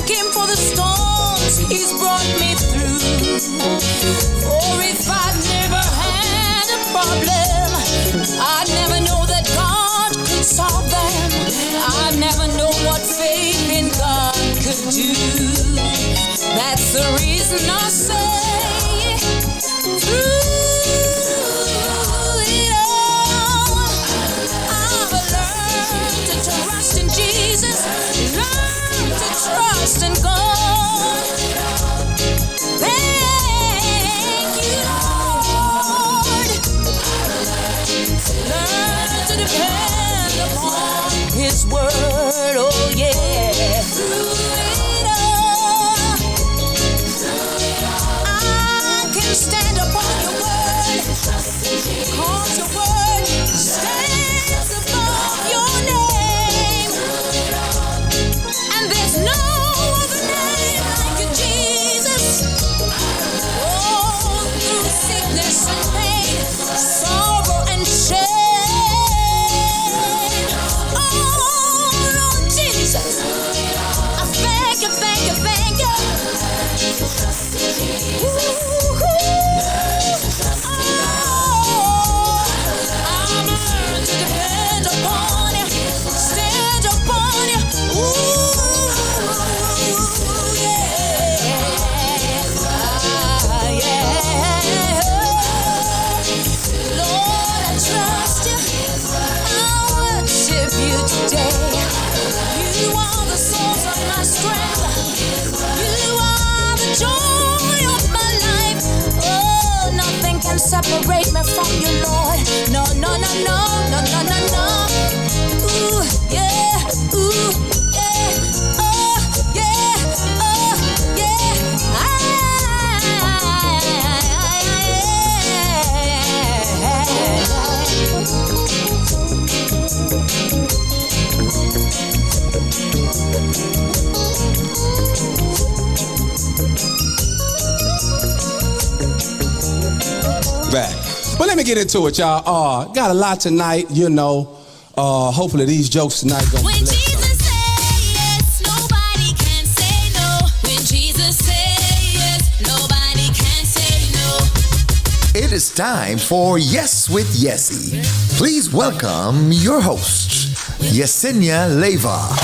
Him for the storms He's brought me through. For if I'd never had a problem, I'd never know that God could solve them. I'd never know what faith in God could do. That's the reason I say, through it all, I've learned to trust in Jesus, learn to trust in God. Thank you, Lord. Learn to depend upon His word, oh yeah. Through it all, I can stand upon your word, 'cause your word stands above your name. And there's no other name like you, Jesus. Oh, through sickness and pain, sorrow and shame. Oh, Lord Jesus, I thank you, thank you, thank you. Ooh, I'm learned to depend upon you, stand upon you. Ooh, yeah. Yeah. Lord, I trust you. I worship you today. You are the source of my strength. You are the joy of my life. Oh, nothing can separate me from you, Lord. No, no, no, no, no, no, no, no. Ooh, yeah, ooh, yeah, oh, yeah, oh, yeah. Back. But let me get into it, y'all. Got a lot tonight, you know. Hopefully these jokes tonight gonna When bless Jesus says yes, nobody can say no. When Jesus says yes, nobody can say no. It is time for Yes with Yesse. Please welcome your host, Yesenia Leva.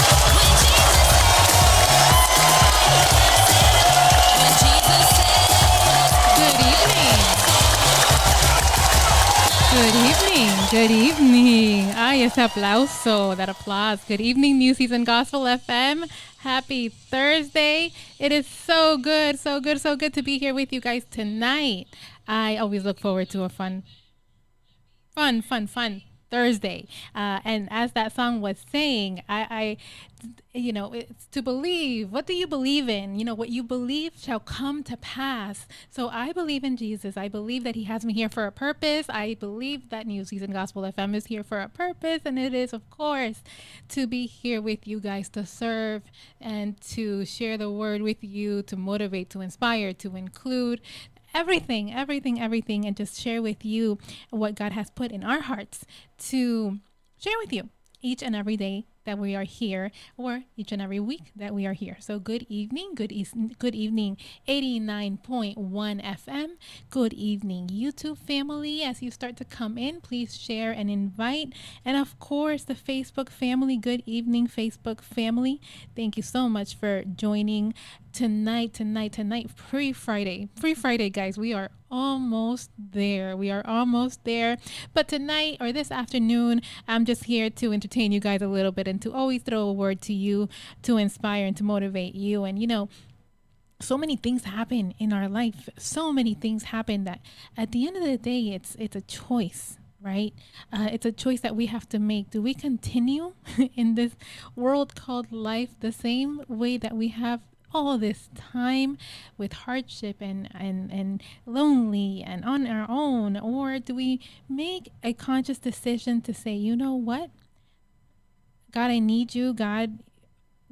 Good evening. Ese aplauso, that applause. Good evening, New Season Gospel FM. Happy Thursday. It is so good to be here with you guys tonight. I always look forward to a fun Thursday. And as that song was saying, I you know, it's to believe. What do you believe in? You know, what you believe shall come to pass. So I believe in Jesus. I believe that He has me here for a purpose. I believe that New Season Gospel FM is here for a purpose. And it is, of course, to be here with you guys, to serve and to share the word with you, to motivate, to inspire, to include, everything, and just share with you what God has put in our hearts to share with you each and every day that we are here, or each and every week that we are here. So good evening, good evening, 89.1 FM. Good evening, YouTube family. As you start to come in, please share and invite. And of course, the Facebook family. Good evening, Facebook family. Thank you so much for joining tonight. Free Friday, guys. We are almost there. But tonight, or this afternoon, I'm just here to entertain you guys a little bit and to always throw a word to you to inspire and to motivate you. And you know, so many things happen in our life. So many things happen that at the end of the day, it's a choice, right? It's a choice that we have to make. Do we continue in this world called life the same way that we have all this time, with hardship and lonely and on our own? Or do we make a conscious decision to say, you know what? God, I need you. God,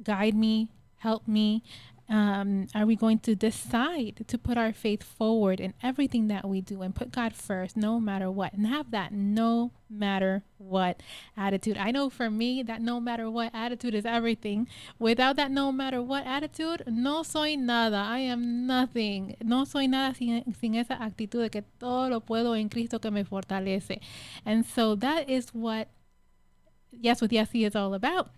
guide me, help me. Are we going to decide to put our faith forward in everything that we do and put God first no matter what, and have that no matter what attitude? I know for me that no matter what attitude is everything. Without that no matter what attitude, no soy nada. I am nothing. No soy nada sin esa actitud de que todo lo puedo en Cristo que me fortalece. And so that is what Yes with Yesse is all about.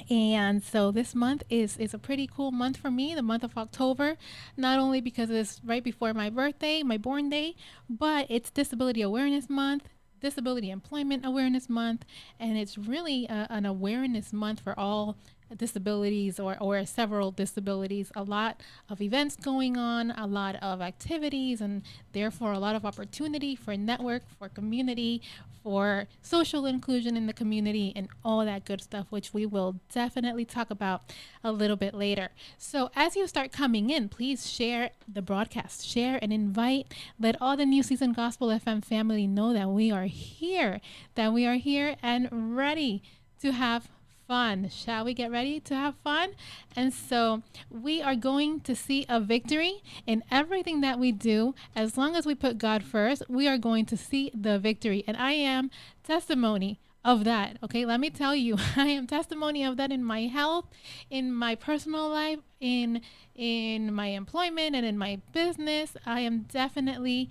And so this month is a pretty cool month for me, the month of October, not only because it's right before my birthday, my born day, but it's Disability Awareness Month, Disability Employment Awareness Month, and it's really an awareness month for all disabilities or several disabilities. A lot of events going on, a lot of activities, and therefore a lot of opportunity for network, for community, for social inclusion in the community, and all that good stuff, which we will definitely talk about a little bit later. So as you start coming in, please share the broadcast, share and invite. Let all the New Season Gospel FM family know that we are here and ready to have fun. Shall we get ready to have fun? And so we are going to see a victory in everything that we do. As long as we put God first, we are going to see the victory. And I am testimony of that. Okay, let me tell you, I am testimony of that in my health, in my personal life, in my employment, and in my business. I am definitely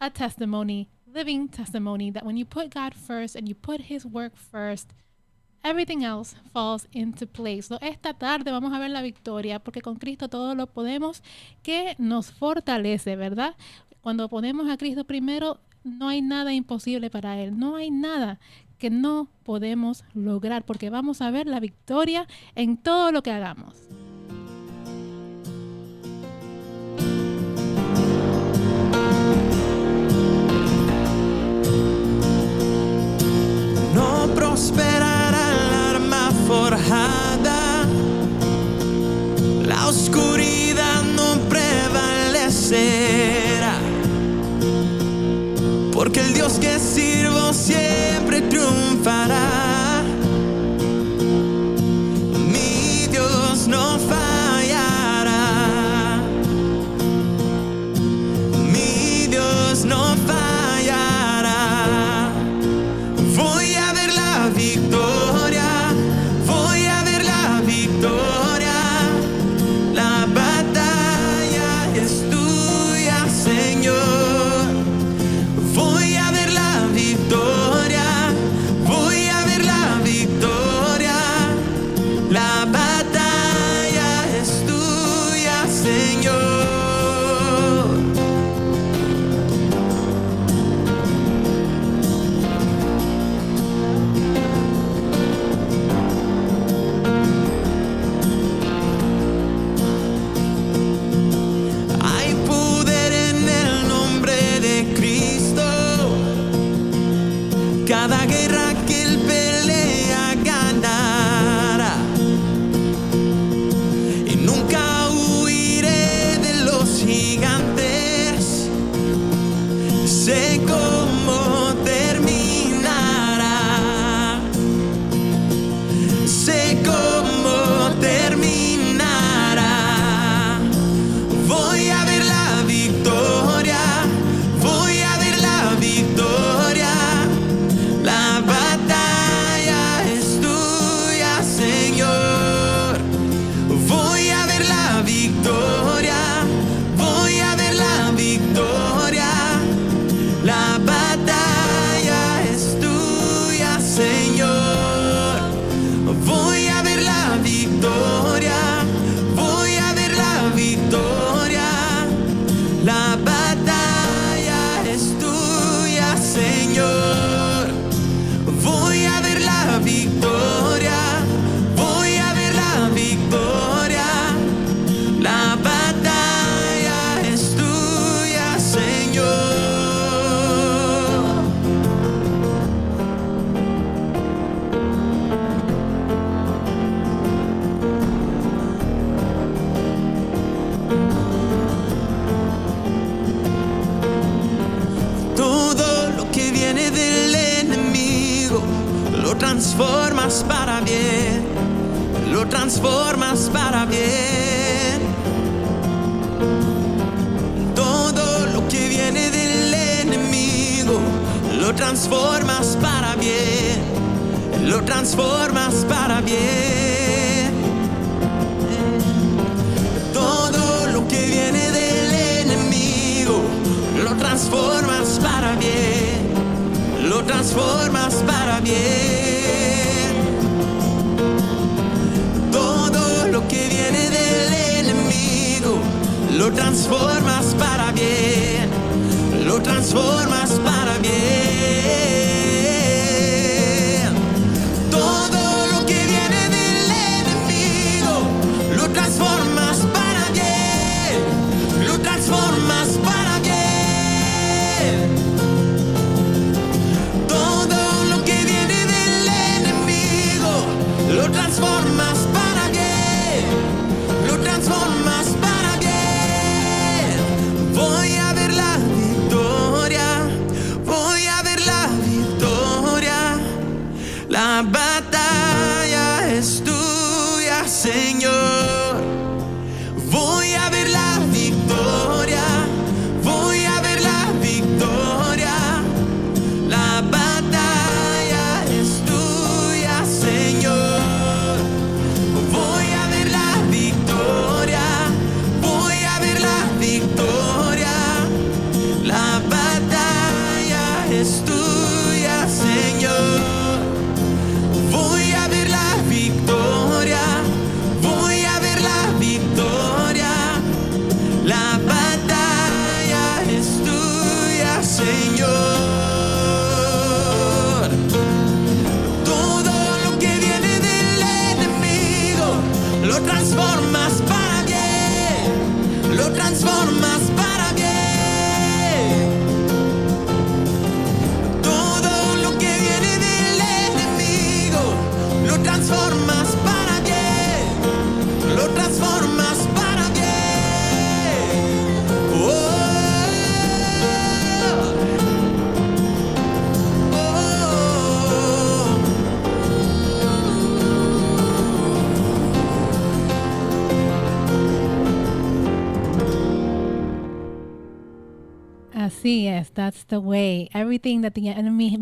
a testimony, living testimony, that when you put God first and you put His work first, everything else falls into place. So esta tarde vamos a ver la victoria, porque con Cristo todo lo podemos, que nos fortalece, ¿verdad? Cuando ponemos a Cristo primero, no hay nada imposible para Él. No hay nada que no podemos lograr, porque vamos a ver la victoria en todo lo que hagamos. No prosperará el arma forjada, la oscuridad no prevalecerá, porque el Dios que sirvo siempre triunfará. Mi Dios no fallará, mi Dios no fallará. Voy a ver la victoria, voy a ver la victoria. La batalla es tuya, Señor. Voy a ver la victoria, voy a ver la victoria. La batalla es tuya, Señor. Hay poder en el nombre de Cristo. Cada guerra que Él pelea ganará. Y nunca huiré de los gigantes. Sé cómo terminará. Sé cómo terminará. Voy a ver la victoria, voy a ver la victoria. La batalla es tuya, Señor. Voy a ver la victoria, voy a ver la victoria. La batalla es tuya, Señor. Voy a ver la victoria, voy a ver la victoria. La batalla es tuya, Señor. Voy a ver la victoria, voy a ver la victoria. La batalla es tuya, Señor. Todo lo que viene del enemigo lo transformas para bien, lo transformas para bien. lo transformas para bien, lo transformas para bien. Todo lo que viene del enemigo, lo transformas para bien, lo transformas para bien. Todo lo que viene del enemigo, lo transformas para bien, lo transformas para bien. Todo lo que viene del enemigo, lo transformas para bien, lo transformas para bien. Todo lo que viene del enemigo, lo transformas para bien, lo transformas para bien. Voy a ver la victoria, voy a ver la victoria. La batalla es tuya, Señor. Voy a ver la victoria, voy a ver la victoria. La batalla es tuya, Señor. Voy a ver la victoria, voy a ver la victoria. La batalla es tuya, Señor. Voy a ver la victoria, voy a ver la victoria. La batalla es tuya, Señor. Todo lo que viene del enemigo, lo transformas para bien, lo transformas para bien. Todo lo que viene del enemigo, lo transformas para bien, lo transformas para bien. Oh, Así es. That's the way. Everything that the enemy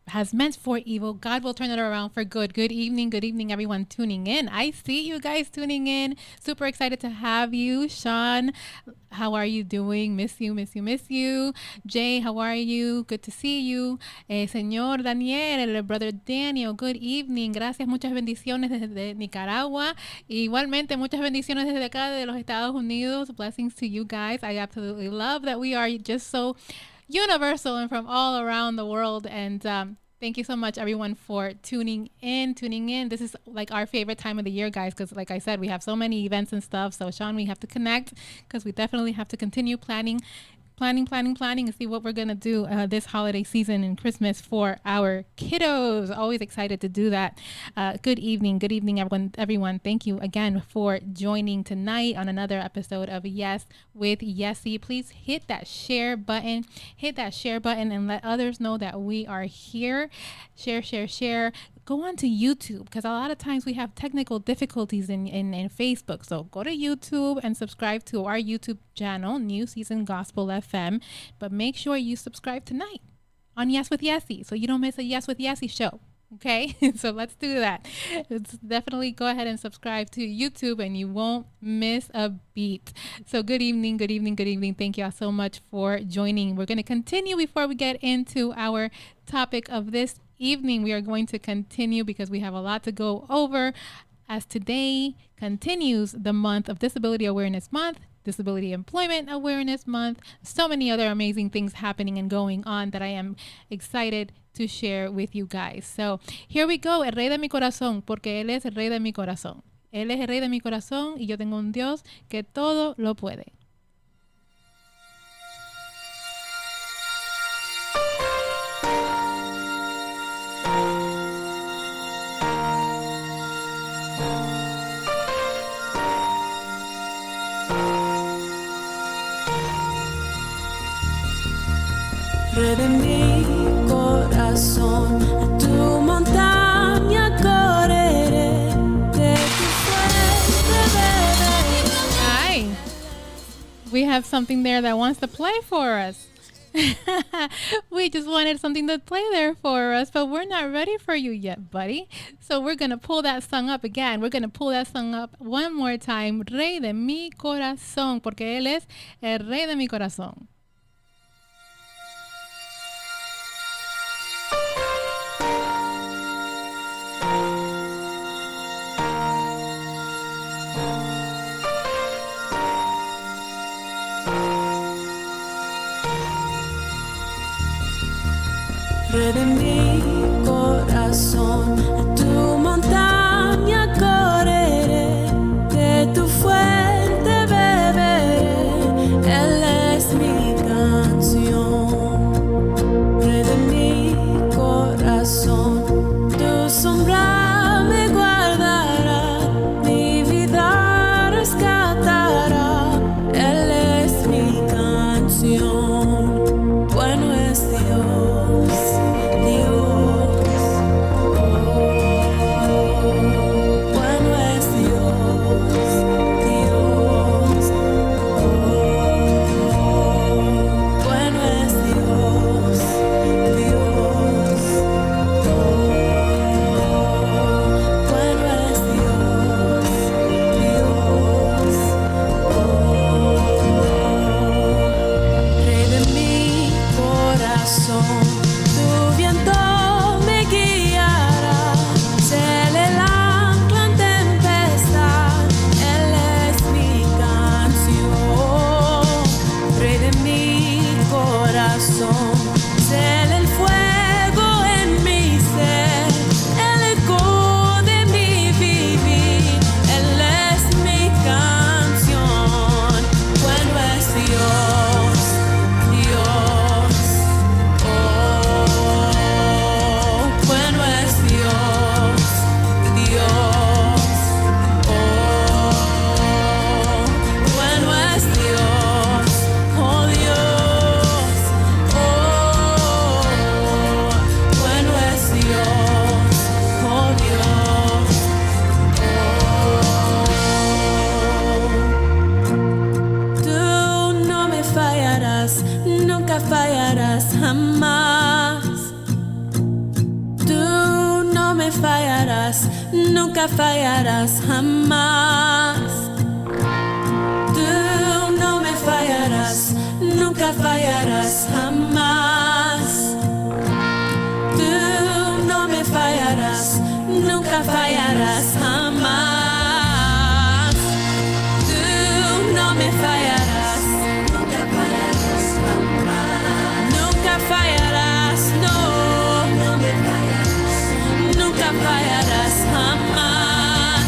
has meant for evil, God will turn it around for good. Good evening, everyone tuning in. I see you guys tuning in. Super excited to have you. Sean, how are you doing? Miss you, miss you, miss you. Jay, how are you? Good to see you. Señor Daniel, brother Daniel, good evening. Gracias, muchas bendiciones desde Nicaragua. Igualmente, muchas bendiciones desde acá de los Estados Unidos. Blessings to you guys. I absolutely love that we are just so universal and from all around the world. And thank you so much, everyone, for tuning in. This is like our favorite time of the year, guys, because like I said, we have so many events and stuff. So Sean, we have to connect because we definitely have to continue planning and see what we're going to do this holiday season and Christmas for our kiddos. Always excited to do that. Good evening, everyone. Thank you again for joining tonight on another episode of Yes with Yesse. Please hit that share button and let others know that we are here. Share. Go on to YouTube because a lot of times we have technical difficulties in Facebook. So go to YouTube and subscribe to our YouTube channel, New Season Gospel FM. But make sure you subscribe tonight on Yes with Yesse so you don't miss a Yes with Yesse show. Okay, so let's do that. Let's definitely go ahead and subscribe to YouTube and you won't miss a beat. So good evening. Thank you all so much for joining. We're going to continue before we get into our topic of this evening. We are going to continue because we have a lot to go over as today continues the month of Disability Awareness Month, Disability Employment Awareness Month, so many other amazing things happening and going on that I am excited to share with you guys. So here we go, el rey de mi corazón, porque él es el rey de mi corazón. Él es el rey de mi corazón y yo tengo un Dios que todo lo puede. Rey de mi corazón, a tu montaña correré, de tu fuerte beberé. Hi. We have something there that wants to play for us. We just wanted something to play there for us, but we're not ready for you yet, buddy. So we're going to pull that song up again. We're going to pull that song up one more time. Rey de mi corazón, porque Él es el Rey de mi corazón. Rey de mi corazón, a tu montaña correré, de tu fuente beberé, Él es mi canción. Rey de mi corazón, tu sombra me guardará, mi vida rescatará, Él es mi canción. Bueno es Dios. Tu viento me guiará, seré el ancla en tempestad, Él es mi canción. Rey de mi corazón, seré el fuego en mi ser, el eco de mi vivir, Él es mi canción. Bueno es Dios, Dios. Bueno es Dios, Dios, bueno es Dios, oh Dios, bueno es Dios, oh Dios. Tú no me fallarás, nunca fallarás jamás. Fallarás, nunca fallarás jamás. Tú no me fallarás, nunca fallarás jamás. Tú no me fallarás, nunca fallarás jamás. Tú no me fallarás, nunca fallarás jamás. Nunca fallarás, no me fallarás. Nunca fallarás jamás.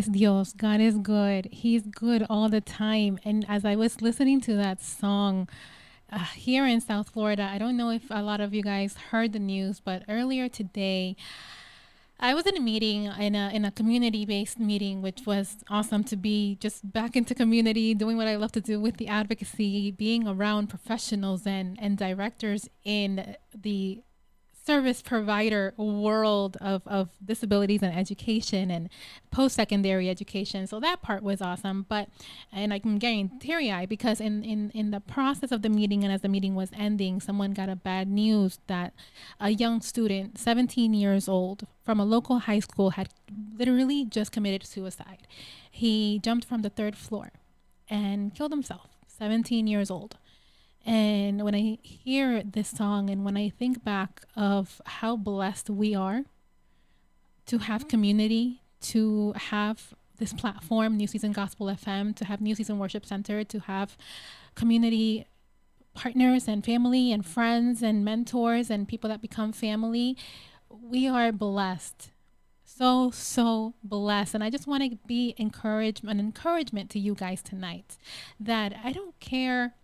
es Dios. God is good. He's good all the time. And as I was listening to that song here in South Florida, I don't know if a lot of you guys heard the news, but earlier today, I was in a meeting, in a community-based meeting, which was awesome to be just back into community, doing what I love to do with the advocacy, being around professionals and directors in the service provider world of disabilities and education and post-secondary education. So that part was awesome. And I'm getting teary-eyed because in the process of the meeting and as the meeting was ending, someone got a bad news that a young student, 17 years old, from a local high school had literally just committed suicide. He jumped from the 3rd floor and killed himself, 17 years old. And when I hear this song and when I think back of how blessed we are to have community, to have this platform, New Season Gospel FM, to have New Season Worship Center, to have community partners and family and friends and mentors and people that become family, we are blessed. So blessed. And I just want to be an encouragement to you guys tonight that I don't care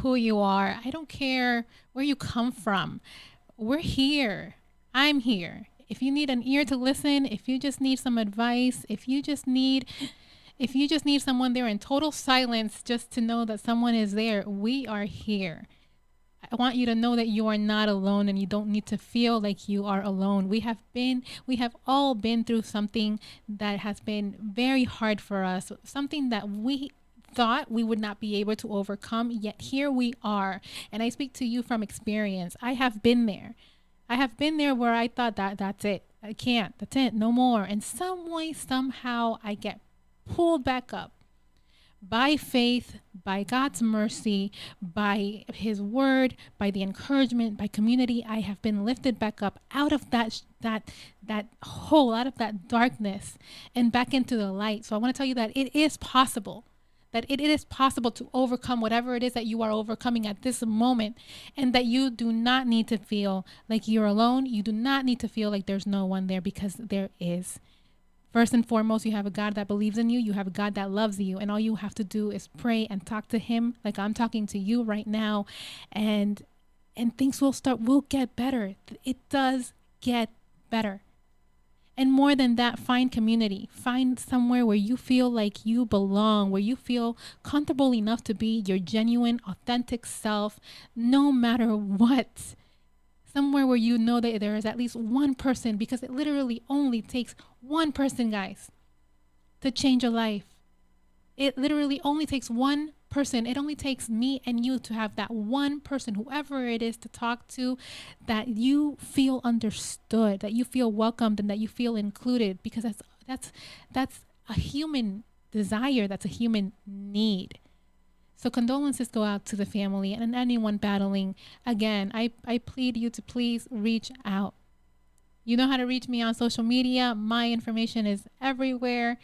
who you are. I don't care where you come from. We're here. I'm here. If you need an ear to listen, if you just need some advice, if you just need someone there in total silence just to know that someone is there, we are here. I want you to know that you are not alone and you don't need to feel like you are alone. We have all been through something that has been very hard for us, something that we thought we would not be able to overcome, yet here we are. And I speak to you from experience. I have been there. I have been there where I thought that's it. I can't. That's it. No more. And some way, somehow, I get pulled back up by faith, by God's mercy, by His word, by the encouragement, by community. I have been lifted back up out of that hole, out of that darkness, and back into the light. So I want to tell you that it is possible. That it is possible to overcome whatever it is that you are overcoming at this moment, and that you do not need to feel like you're alone. You do not need to feel like there's no one there, because there is. First and foremost, you have a God that believes in you. You have a God that loves you, and all you have to do is pray and talk to Him like I'm talking to you right now, and things will get better. It does get better. And more than that, find community. Find somewhere where you feel like you belong, where you feel comfortable enough to be your genuine, authentic self, no matter what. Somewhere where you know that there is at least one person, because it literally only takes one person, guys, to change a life. It literally only takes one person. It only takes me and you to have that one person, whoever it is, to talk to, that you feel understood, that you feel welcomed, and that you feel included, because that's a human desire, that's a human need. So condolences go out to the family and anyone battling. Again, I plead you to please reach out. You know how to reach me on social media. My information is everywhere.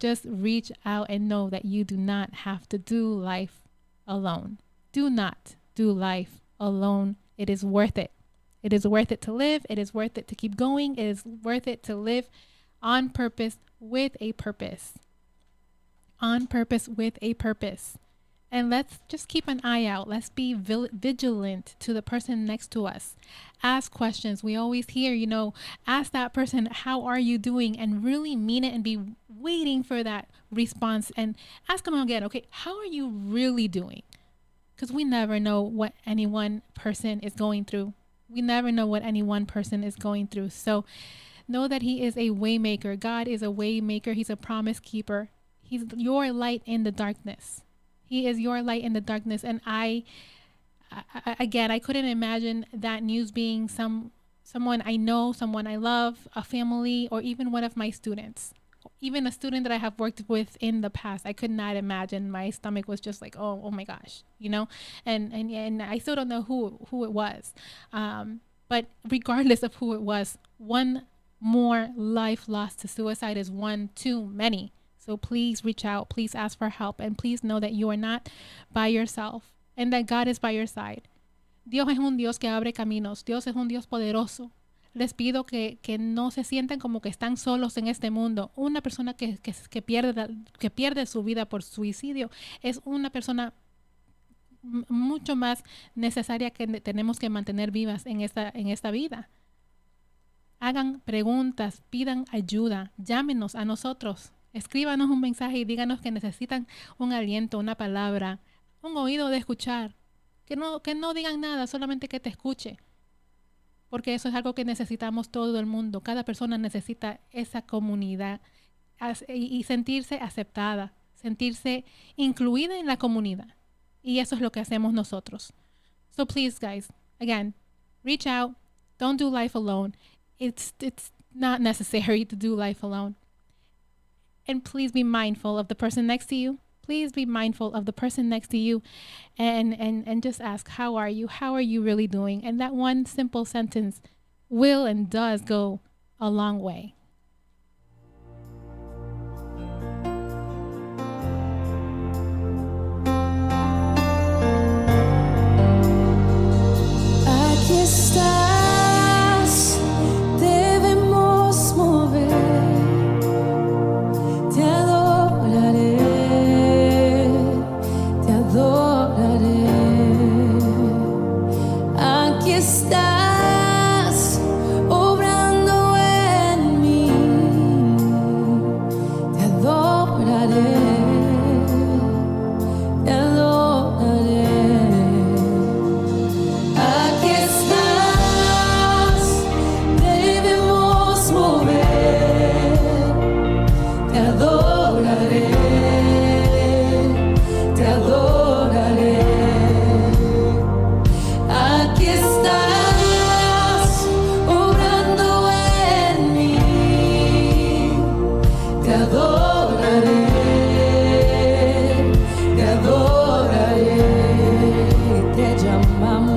Just reach out and know that you do not have to do life alone. Do not do life alone. It is worth it. It is worth it to live. It is worth it to keep going. It is worth it to live on purpose, with a purpose. On purpose, with a purpose. And let's just keep an eye out. Let's be vigilant to the person next to us. Ask questions. We always hear, ask that person, how are you doing? And really mean it and be waiting for that response. And ask them again, okay, how are you really doing? Because we never know what any one person is going through. We never know what any one person is going through. So know that He is a way maker. God is a way maker. He's a promise keeper. He's your light in the darkness. He is your light in the darkness. And I couldn't imagine that news being someone I know, someone I love, a family, or even one of my students, even a student that I have worked with in the past. I could not imagine. My stomach was just like, oh my gosh, and I still don't know who it was. But regardless of who it was, one more life lost to suicide is one too many. So please reach out, please ask for help, and please know that you are not by yourself and that God is by your side. Dios es un Dios que abre caminos. Dios es un Dios poderoso. Les pido que no se sientan como que están solos en este mundo. Una persona que pierde su vida por suicidio es una persona mucho más necesaria que tenemos que mantener vivas en esta vida. Hagan preguntas, pidan ayuda, llámenos a nosotros, escríbanos un mensaje y díganos que necesitan un aliento, una palabra, un oído de escuchar. Que no digan nada, solamente que te escuche. Porque eso es algo que necesitamos todo el mundo. Cada persona necesita esa comunidad y sentirse aceptada, sentirse incluida en la comunidad. Y eso es lo que hacemos nosotros. So please, guys, again, reach out. Don't do life alone. It's not necessary to do life alone. And please be mindful of the person next to you. Please be mindful of the person next to you and just ask, how are you? How are you really doing? And that one simple sentence will and does go a long way. Aquí estás, debemos mover. Te adoraré, te adoraré. Aquí estás, obrando en mí. Te adoraré, te adoraré. Aquí estás, debemos mover. Te adoraré, te adoraré. Aquí estás, obrando en mí. Te adoraré, te adoraré. Te llamamos.